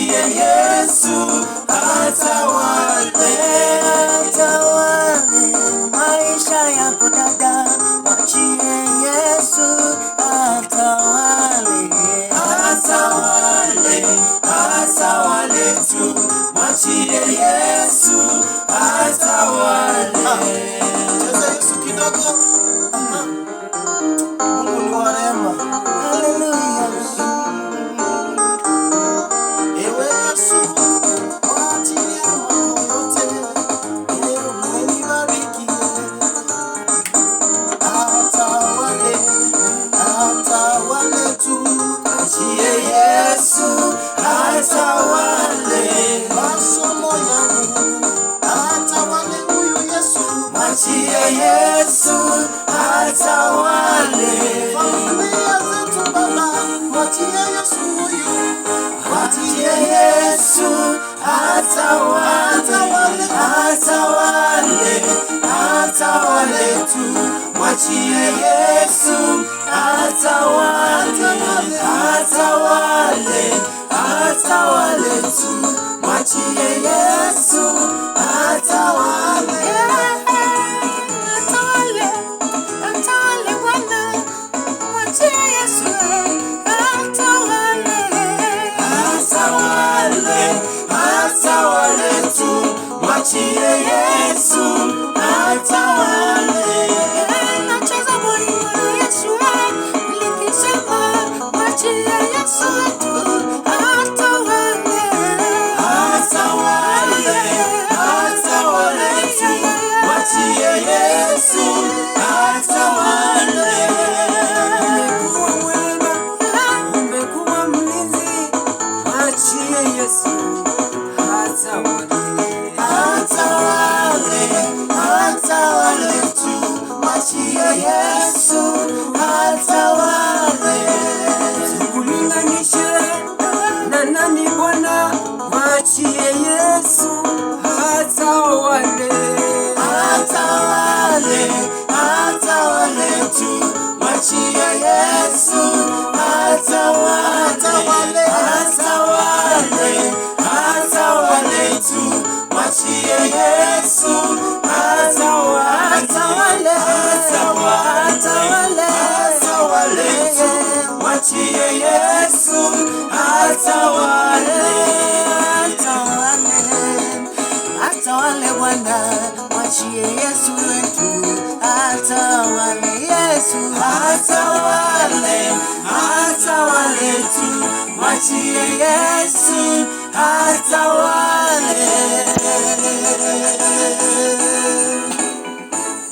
mwachie Yesu atawale. Atawale maisha yako dada, mwachie Yesu atawale. Atawale, atawale tu, mwachie Yesu atawale. Cheza Yesu kidogo. Mungu ni wa rehema. Hallelujah. Ewe Yesu, mwachie mambo yote, umenibariki. Atawale, atawale tu, Mwachie Yesu atawale. masomo yangu. Atawale huyu Yesu. Mwachie Yesu atawale. Familia zetu Baba, mwachie Yesu huyu. Mwachie Yesu atawale. Atawale, atawale tu, mwachie Yesu atawale. Atawale, atawale tu, mwachie Yesu atawale. Atawale, atawale Bwana, mwachie Yesu atawale. Atawale, atawale tu, mwachie Yesu atawale. Nacheza boli na Yesu nikisema mwachie Yesu atawale. Atawale, atawale tu, mwachie Yesu atawale. Umekuwa mwema, umekuwa mlinzi, mwachie Yesu atawale. Atawale, atawale tu, mwachie Yesu atawale. Kulinganishe na nani Bwana, mwachie Yesu atawale. Atawale, atawale tu, mwachie Yesu atawale. Atawale, atawale tu, mwachie Yesu atawale. Atawale, atawale tu, mwachie Yesu atawale. Atawale Bwana, mwachie Yesu wetu atawale. Yesu Atawale, atawale tu, mwachie Yesu atawale.